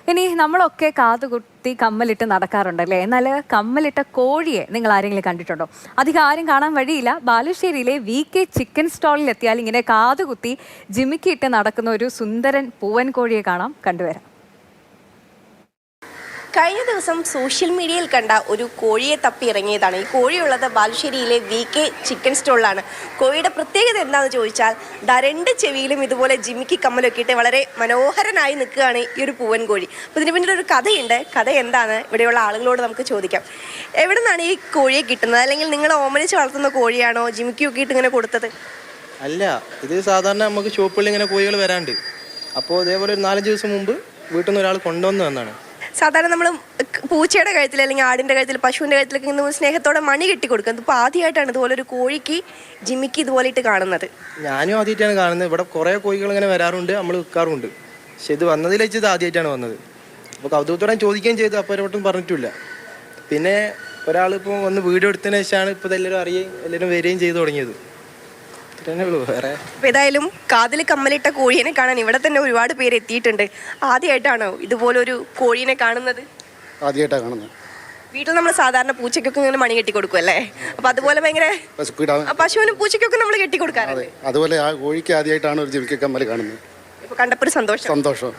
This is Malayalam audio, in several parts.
ഇനി നമ്മളൊക്കെ കാതുകുത്തി കമ്മലിട്ട് നടക്കാറുണ്ടല്ലേ, എന്നാൽ കമ്മലിട്ട കോഴിയെ നിങ്ങൾ ആരെങ്കിലും കണ്ടിട്ടുണ്ടോ? അധികം ആരും കാണാൻ വഴിയില്ല. ബാലുശ്ശേരിയിലെ VK ചിക്കൻ സ്റ്റാളിൽ എത്തിയാൽ ഇങ്ങനെ കാതുകുത്തി ജിമിക്കിയിട്ട് നടക്കുന്ന ഒരു സുന്ദരൻ പൂവൻ കോഴിയെ കാണാം. കണ്ടുവരാം. കഴിഞ്ഞ ദിവസം സോഷ്യൽ മീഡിയയിൽ കണ്ട ഒരു കോഴിയെ തപ്പി ഇറങ്ങിയതാണ്. ഈ കോഴിയുള്ളത് ബാലുശ്ശേരിയിലെ VK ചിക്കൻ സ്റ്റോളിലാണ്. കോഴിയുടെ പ്രത്യേകത എന്താണെന്ന് ചോദിച്ചാൽ രണ്ട് ചെവിയിലും ഇതുപോലെ ജിമിക്കി കമ്മലൊക്കെ ഇട്ട് വളരെ മനോഹരനായി നിൽക്കുകയാണ് ഈ ഒരു പൂവൻ കോഴി. അപ്പോൾ ഇതിന് പിന്നിൽ ഒരു കഥയുണ്ട്. കഥ എന്താണ് ഇവിടെയുള്ള ആളുകളോട് നമുക്ക് ചോദിക്കാം. എവിടെ നിന്നാണ് ഈ കോഴിയെ കിട്ടുന്നത്? അല്ലെങ്കിൽ നിങ്ങൾ ഓമനിച്ച് വളർത്തുന്ന കോഴിയാണോ ജിമിക്കിയൊക്കെ ഇട്ട് ഇങ്ങനെ കൊടുത്തത്? അല്ല, ഇത് സാധാരണ നമുക്ക് ഷോപ്പുകളിൽ ഇങ്ങനെ കോഴികൾ വരാണ്ട്. അപ്പോൾ അതേപോലെ ഒരു 4-5 ദിവസം മുമ്പ് വീട്ടിൽ നിന്ന് ഒരാൾ കൊണ്ടുവന്നു വന്നാണ്. സാധാരണ നമ്മൾ പൂച്ചയുടെ കഴുത്തിൽ അല്ലെങ്കിൽ ആടിൻ്റെ കഴുത്തിൽ പശുവിൻ്റെ കഴുത്തിലൊക്കെ ഇന്ന് സ്നേഹത്തോടെ മണി കെട്ടി കൊടുക്കുക. ഇതിപ്പോൾ ആദ്യമായിട്ടാണ് ഇതുപോലെ ഒരു കോഴിക്ക് ജിമിക്ക് ഇതുപോലെ ഇട്ട് കാണുന്നത്. ഞാനും ആദ്യമായിട്ടാണ് കാണുന്നത്. ഇവിടെ കുറേ കോഴികൾ ഇങ്ങനെ വരാറുണ്ട്, നമ്മൾ വിൽക്കാറുണ്ട്. പക്ഷെ ഇത് വന്നതിൽ വെച്ച് ഇത് ആദ്യമായിട്ടാണ് വന്നത്. അപ്പോൾ കൗതുകത്തോടെ ചോദിക്കുകയും ചെയ്തു. അപ്പോൾ ഒരോട്ടും പറഞ്ഞിട്ടില്ല. പിന്നെ ഒരാളിപ്പോൾ വന്ന് വീഡിയോ എടുത്തതിന് ശേഷമാണ് ഇപ്പോൾ ഇതെല്ലാവരും അറിയുകയും എല്ലാവരും വരികയും ചെയ്തു തുടങ്ങിയത്. വേറെ ഏതായാലും കാതിൽ കമ്മലിട്ട കോഴീനെ കാണാൻ ഇവിടെ തന്നെ ഒരുപാട് പേര് എത്തിയിട്ടുണ്ട്. ആദ്യമായിട്ടാണോ ഇതുപോലൊരു കോഴീനെ കാണുന്നത്? ആദ്യമായിട്ടാണ് കാണുന്നത്. വീട്ടിൽ നമ്മൾ സാധാരണ പൂച്ചയ്ക്കൊക്കെ ഇങ്ങനെ മണി കെട്ടി കൊടുക്കും അല്ലേ? അപ്പൊ അതുപോലെ ഭയങ്കര പശുവിനും പൂച്ചയ്ക്കൊക്കെ നമ്മൾ കെട്ടി കൊടുക്കാറുണ്ട്. അതുപോലെ ആ കോഴിക്ക് ആദ്യമായിട്ടാണ് ഒരു ജിമിക്കി കമ്മൽ കാണുന്നത്. ഇപ്പൊ കണ്ടപ്പോൾ സന്തോഷം.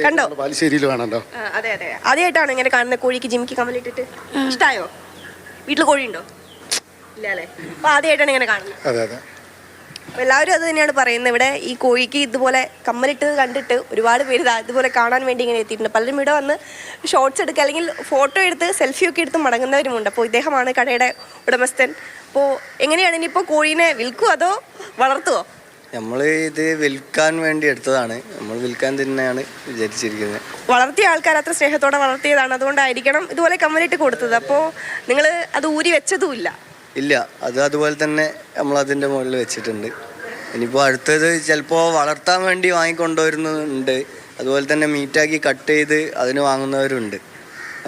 കണ്ടോ? ബാലുശ്ശേരിയിൽ കാണണ്ടോ? അതെ അതെ, ആദ്യമായിട്ടാണ് ഇങ്ങനെ കാണുന്ന കോഴിക്ക് ജിമിക്കി കമ്മലിട്ടിട്ട്. ഇഷ്ടായോ? വീട്ടിൽ കോഴിയുണ്ടോ? ഇല്ല അല്ലേ? അപ്പൊ ആദ്യമായിട്ടാണ് ഇങ്ങനെ കാണുന്നത്. അതെ അതെ, എല്ലാവരും അത് തന്നെയാണ് പറയുന്നത്. ഇവിടെ ഈ കോഴിക്ക് ഇതുപോലെ കമ്മലിട്ട് കണ്ടിട്ട് ഒരുപാട് പേര് ഇതുപോലെ കാണാൻ വേണ്ടി ഇങ്ങനെ എത്തിയിട്ടുണ്ട്. പലരും ഇവിടെ വന്ന് ഷോർട്സ് എടുക്കുക അല്ലെങ്കിൽ ഫോട്ടോ എടുത്ത് സെൽഫിയൊക്കെ എടുത്ത് മടങ്ങുന്നവരുമുണ്ട്. അപ്പോൾ ഇദ്ദേഹമാണ് കടയുടെ ഉടമസ്ഥൻ. അപ്പോൾ എങ്ങനെയാണ് ഇനിയിപ്പോൾ കോഴീനെ വിൽക്കുമോ അതോ വളർത്തുമോ? നമ്മൾ ഇത് വിൽക്കാൻ വേണ്ടി എടുത്തതാണ്. നമ്മൾ വിൽക്കാൻ തന്നെയാണ് വിചാരിച്ചിരിക്കുന്നത്. വളർത്തിയ ആൾക്കാർ അത്ര സ്നേഹത്തോടെ വളർത്തിയതാണ്, അതുകൊണ്ടായിരിക്കണം ഇതുപോലെ കമ്മലിട്ട് കൊടുത്തത്. അപ്പോൾ നിങ്ങൾ അത് ഊരി വെച്ചതുമില്ല? ഇല്ല, അത് അതുപോലെ തന്നെ നമ്മൾ അതിൻ്റെ മുകളിൽ വെച്ചിട്ടുണ്ട്. ഇനിയിപ്പോൾ അടുത്തത് ചിലപ്പോൾ വളർത്താൻ വേണ്ടി വാങ്ങിക്കൊണ്ടുവരുന്നുണ്ട്. അതുപോലെ തന്നെ മീറ്റാക്കി കട്ട് ചെയ്ത് അതിന് വാങ്ങുന്നവരുണ്ട്.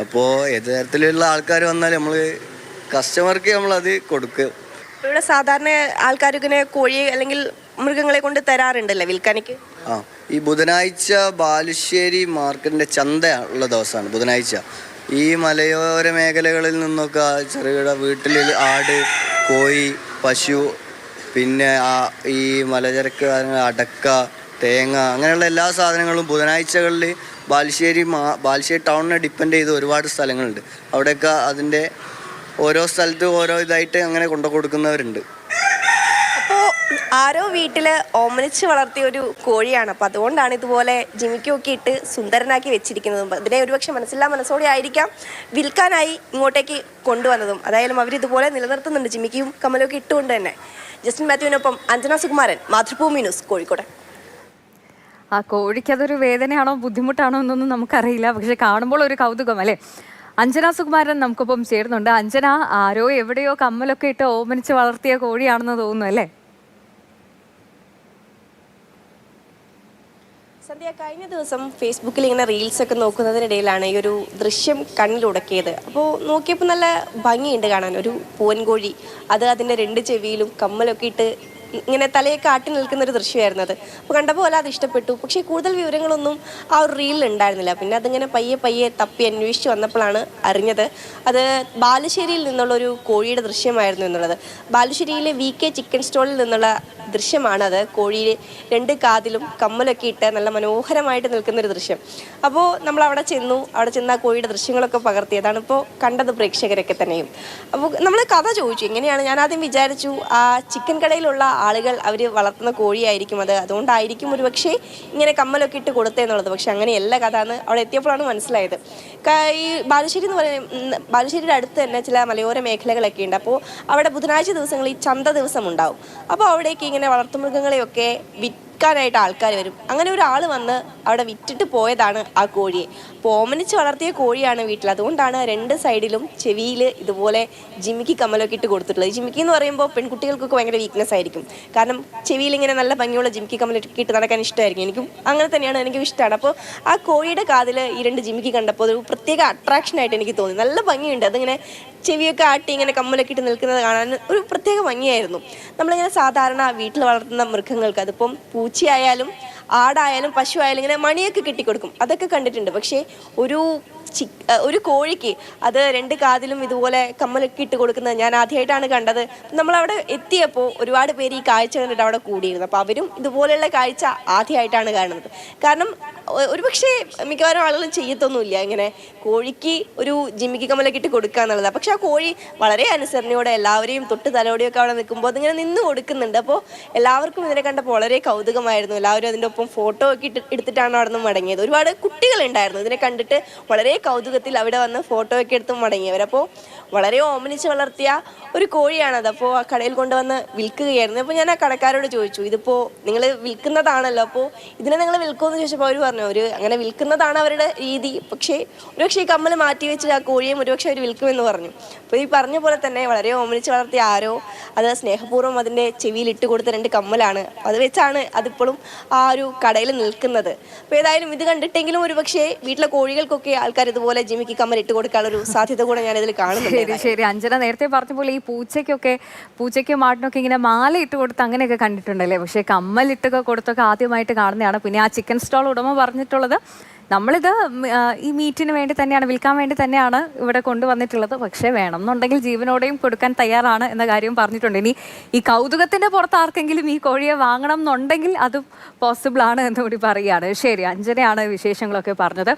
അപ്പോൾ ഏത് തരത്തിലുള്ള ആൾക്കാർ വന്നാലും നമ്മൾ കസ്റ്റമർക്ക് നമ്മളത് കൊടുക്കും. ഇവിടെ സാധാരണ ആൾക്കാരിങ്ങനെ കോഴി അല്ലെങ്കിൽ മൃഗങ്ങളെ കൊണ്ട് തരാറുണ്ടല്ലേ വിൽക്കാനിക്ക്? ഈ ബുധനാഴ്ച ബാലുശ്ശേരി മാർക്കറ്റിൻ്റെ ചന്ത ഉള്ള ദിവസമാണ് ബുധനാഴ്ച. ഈ മലയോര മേഖലകളിൽ നിന്നൊക്കെ ചെറുകിട വീട്ടിൽ ആട്, കോഴി, പശു, പിന്നെ ഈ മലചരക്ക് അടക്ക, തേങ്ങ, അങ്ങനെയുള്ള എല്ലാ സാധനങ്ങളും ബുധനാഴ്ചകളിൽ ബാലുശ്ശേരി ടൗണിനെ ഡിപ്പെൻഡ് ചെയ്ത് ഒരുപാട് സ്ഥലങ്ങളുണ്ട്. അവിടെയൊക്കെ അതിൻ്റെ ഓരോ സ്ഥലത്ത് ഓരോ ഇതായിട്ട് അങ്ങനെ കൊണ്ടു കൊടുക്കുന്നവരുണ്ട്. അപ്പോൾ ആരോ വീട്ടിൽ ഓമനിച്ച് വളർത്തിയ ഒരു കോഴിയാണ്. അപ്പോൾ അതുകൊണ്ടാണ് ഇതുപോലെ ജിമിക്കൊക്കെ ഇട്ട് സുന്ദരനാക്കി വെച്ചിരിക്കുന്നതും. അതിനെ ഒരുപക്ഷെ മനസ്സോടെ ആയിരിക്കാം വിൽക്കാനായി ഇങ്ങോട്ടേക്ക് കൊണ്ടുവന്നതും. അതായാലും അവരിതുപോലെ നിലനിർത്തുന്നുണ്ട് ജിമിക്കിയും കമ്മലൊക്കെ ഇട്ടുകൊണ്ട് തന്നെ. ജസ്റ്റിൻ മാത്യുവിനൊപ്പം അഞ്ജന സുകുമാരൻ, മാതൃഭൂമി ന്യൂസ്, കോഴിക്കോട്. ആ കോഴിക്ക് അതൊരു വേദനയാണോ ബുദ്ധിമുട്ടാണോ എന്നൊന്നും നമുക്കറിയില്ല, പക്ഷെ കാണുമ്പോൾ ഒരു കൗതുകം അല്ലേ. അഞ്ജന സുകുമാരൻ നമുക്കൊപ്പം ചേരുന്നുണ്ട്. അഞ്ജന, ആരോ എവിടെയോ കമ്മലൊക്കെ ഇട്ട് ഓമനിച്ച് വളർത്തിയ കോഴിയാണെന്ന് തോന്നുന്നു അല്ലേ? സന്ധ്യ, കഴിഞ്ഞ ദിവസം ഫേസ്ബുക്കിൽ ഇങ്ങനെ റീൽസൊക്കെ നോക്കുന്നതിനിടയിലാണ് ഈ ഒരു ദൃശ്യം കണ്ണിലുടക്കിയത്. അപ്പോൾ നോക്കിയപ്പോൾ നല്ല ഭംഗിയുണ്ട് കാണാൻ. ഒരു പൂവൻകോഴി, അത് അതിൻ്റെ 2 ചെവിയിലും കമ്മലൊക്കെ ഇട്ട് ഇങ്ങനെ തലയൊക്കെ ആട്ടി നിൽക്കുന്നൊരു ദൃശ്യമായിരുന്നു അത്. അപ്പോൾ കണ്ടപ്പോൾ അത് ഇഷ്ടപ്പെട്ടു. പക്ഷേ കൂടുതൽ വിവരങ്ങളൊന്നും ആ ഒരു റീലിൽ ഉണ്ടായിരുന്നില്ല. പിന്നെ അതിങ്ങനെ പയ്യെ തപ്പി അന്വേഷിച്ച് വന്നപ്പോഴാണ് അറിഞ്ഞത് അത് ബാലുശ്ശേരിയിൽ നിന്നുള്ളൊരു കോഴിയുടെ ദൃശ്യമായിരുന്നു എന്നുള്ളത്. ബാലുശ്ശേരിയിലെ VK ചിക്കൻ സ്റ്റോളിൽ നിന്നുള്ള ദൃശ്യമാണത്. കോഴിയിൽ 2 കാതിലും കമ്മലൊക്കെ ഇട്ട് നല്ല മനോഹരമായിട്ട് നിൽക്കുന്നൊരു ദൃശ്യം. അപ്പോൾ നമ്മൾ അവിടെ ചെന്ന് ആ കോഴിയുടെ ദൃശ്യങ്ങളൊക്കെ പകർത്തിയതാണ് ഇപ്പോൾ കണ്ടത് പ്രേക്ഷകരൊക്കെ തന്നെയും. അപ്പോൾ നമ്മൾ കഥ ചോദിച്ചു എങ്ങനെയാണ്. ഞാൻ ആദ്യം വിചാരിച്ചു ആ ചിക്കൻ കടയിലുള്ള ആളുകൾ അവർ വളർത്തുന്ന കോഴിയായിരിക്കും അത്, അതുകൊണ്ടായിരിക്കും ഒരു പക്ഷേ ഇങ്ങനെ കമ്മലൊക്കെ ഇട്ട് കൊടുത്തതെന്നുള്ളത്. പക്ഷെ അങ്ങനെയല്ല കഥ എന്ന് അവിടെ എത്തിയപ്പോഴാണ് മനസ്സിലായത്. ഈ ബാലുശ്ശേരി എന്ന് പറയുന്നത് ബാലുശ്ശേരിയുടെ അടുത്ത് തന്നെ ചില മലയോര മേഖലകളൊക്കെ ഉണ്ട്. അപ്പോൾ അവിടെ ബുധനാഴ്ച ദിവസങ്ങളിൽ ചന്ത ദിവസം ഉണ്ടാവും. അപ്പോൾ അവിടേക്ക് ഇങ്ങനെ വളർത്തുമൃഗങ്ങളെയൊക്കെ വിൽക്കാനായിട്ട് ആൾക്കാർ വരും. അങ്ങനെ ഒരാൾ വന്ന് അവിടെ വിറ്റിട്ട് പോയതാണ് ആ കോഴിയെ. അപ്പോൾ ഓമനിച്ച് വളർത്തിയ കോഴിയാണ് വീട്ടിൽ. അതുകൊണ്ടാണ് 2 സൈഡിലും ചെവിയിൽ ഇതുപോലെ ജിമിക്കി കമ്മലൊക്കെ ഇട്ട് കൊടുത്തിട്ടുള്ളത്. ജിമിക്കി എന്ന് പറയുമ്പോൾ പെൺകുട്ടികൾക്കൊക്കെ ഭയങ്കര വീക്ക്നെസ് ആയിരിക്കും. കാരണം ചെവിയിൽ ഇങ്ങനെ നല്ല ഭംഗിയുള്ള ജിമിക്കി കമ്മലൊക്കെ ഇട്ട് നടക്കാൻ ഇഷ്ടമായിരിക്കും. എനിക്കും അങ്ങനെ തന്നെയാണ്, എനിക്കും ഇഷ്ടമാണ്. അപ്പോൾ ആ കോഴിയുടെ കാതിൽ ഈ 2 ജിമിക്കി കണ്ടപ്പോൾ ഒരു പ്രത്യേക അട്രാക്ഷനായിട്ട് എനിക്ക് തോന്നി. നല്ല ഭംഗിയുണ്ട്. അതിങ്ങനെ ചെവിയൊക്കെ ആട്ടി ഇങ്ങനെ കമ്മലൊക്കെ ഇട്ട് നിൽക്കുന്നത് കാണാൻ ഒരു പ്രത്യേക ഭംഗിയായിരുന്നു. നമ്മളിങ്ങനെ സാധാരണ വീട്ടിൽ വളർത്തുന്ന മൃഗങ്ങൾക്ക്, അതിപ്പം പൂച്ചയായാലും ആടായാലും പശു ആയാലും ഇങ്ങനെ മണിയൊക്കെ കെട്ടിക്കൊടുക്കും, അതൊക്കെ കണ്ടിട്ടുണ്ട്. പക്ഷേ ഒരു കോഴിക്ക് അത് 2 കാതിലും ഇതുപോലെ കമ്മലൊക്കെ ഇട്ട് കൊടുക്കുന്നത് ഞാൻ ആദ്യമായിട്ടാണ് കണ്ടത്. നമ്മളവിടെ എത്തിയപ്പോൾ ഒരുപാട് പേര് ഈ കാഴ്ച കണ്ടിട്ട് അവിടെ കൂടിയിരുന്നു. അപ്പോൾ അവരും ഇതുപോലെയുള്ള കാഴ്ച ആദ്യമായിട്ടാണ് കാണുന്നത്. കാരണം ഒരുപക്ഷെ മിക്കവാറും ആളുകൾ ചെയ്യത്തൊന്നുമില്ല ഇങ്ങനെ കോഴിക്ക് ഒരു ജിമിക്കി കമ്മലൊക്കെ ഇട്ട് കൊടുക്കുക എന്നുള്ളത്. പക്ഷെ ആ കോഴി വളരെ അനുസരണയോടെ എല്ലാവരെയും തൊട്ട് തലോടിയൊക്കെ അവിടെ നിൽക്കുമ്പോൾ അതിങ്ങനെ നിന്ന് കൊടുക്കുന്നുണ്ട്. അപ്പോൾ എല്ലാവർക്കും ഇതിനെ കണ്ടപ്പോൾ വളരെ കൗതുകമായിരുന്നു. എല്ലാവരും അതിൻ്റെ ഒപ്പം ഫോട്ടോ ഒക്കെ എടുത്തിട്ടാണ് അവിടെ നിന്ന് മടങ്ങിയത്. ഒരുപാട് കുട്ടികളുണ്ടായിരുന്നു ഇതിനെ കണ്ടിട്ട് വളരെ കൗതുകത്തിൽ അവിടെ വന്ന് ഫോട്ടോ ഒക്കെ എടുത്ത് മടങ്ങിയവർ. അപ്പോൾ വളരെ ഓമനിച്ച് വളർത്തിയ ഒരു കോഴിയാണത്. അപ്പോൾ ആ കടയിൽ കൊണ്ടുവന്ന് വിൽക്കുകയായിരുന്നു. അപ്പോൾ ഞാൻ ആ കടക്കാരോട് ചോദിച്ചു, ഇതിപ്പോൾ നിങ്ങൾ വിൽക്കുന്നതാണല്ലോ, അപ്പോൾ ഇതിനെ നിങ്ങൾ വിൽക്കുമെന്ന് ചോദിച്ചപ്പോൾ അവർ പറഞ്ഞു അങ്ങനെ വിൽക്കുന്നതാണ് അവരുടെ രീതി. പക്ഷേ ഒരുപക്ഷെ ഈ കമ്മൽ മാറ്റി വെച്ച് ആ കോഴിയും ഒരുപക്ഷെ അവർ വിൽക്കുമെന്ന് പറഞ്ഞു. അപ്പോൾ ഈ പറഞ്ഞ പോലെ തന്നെ വളരെ ഓമനിച്ച് വളർത്തിയ ആരോ അത് സ്നേഹപൂർവ്വം അതിൻ്റെ ചെവിയിൽ ഇട്ട് കൊടുത്ത 2 കമ്മലാണ്. അത് വെച്ചാണ് അതിപ്പോഴും ആ ഒരു കടയിൽ നിൽക്കുന്നത്. അപ്പോൾ ഏതായാലും ഇത് കണ്ടിട്ടെങ്കിലും ഒരുപക്ഷെ വീട്ടിലെ കോഴികൾക്കൊക്കെ ആൾക്കാർ ഇതുപോലെ ജിമിക്കി കമ്മൽ ഇട്ട് കൊടുക്കാനുള്ള ഒരു സാധ്യത കൂടെ ഞാൻ ഇതിൽ കാണുന്നുണ്ട്. ശരി, അഞ്ജന നേരത്തെ പറഞ്ഞ പോലെ ഈ പൂച്ചയ്ക്കും മാട്ടിനൊക്കെ ഇങ്ങനെ മാല ഇട്ട് കൊടുത്ത് അങ്ങനെയൊക്കെ കണ്ടിട്ടുണ്ടല്ലേ. പക്ഷേ കമ്മലിട്ടൊക്കെ കൊടുത്തൊക്കെ ആദ്യമായിട്ട് കാണുന്നതാണ്. പിന്നെ ആ ചിക്കൻ സ്റ്റോൾ ഉടമ പറഞ്ഞിട്ടുള്ളത് നമ്മളിത് ഈ മീറ്റിന് വേണ്ടി തന്നെയാണ്, വിൽക്കാൻ വേണ്ടി തന്നെയാണ് ഇവിടെ കൊണ്ടുവന്നിട്ടുള്ളത്. പക്ഷേ വേണം എന്നുണ്ടെങ്കിൽ ജീവനോടെയും കൊടുക്കാൻ തയ്യാറാണ് എന്ന കാര്യം പറഞ്ഞിട്ടുണ്ട്. ഇനി ഈ കൗതുകത്തിൻ്റെ പുറത്ത് ആർക്കെങ്കിലും ഈ കോഴിയെ വാങ്ങണം എന്നുണ്ടെങ്കിൽ അത് പോസിബിൾ ആണ് എന്നുകൂടി പറയുകയാണ്. ശരി, അഞ്ജനയാണ് വിശേഷങ്ങളൊക്കെ പറഞ്ഞത്.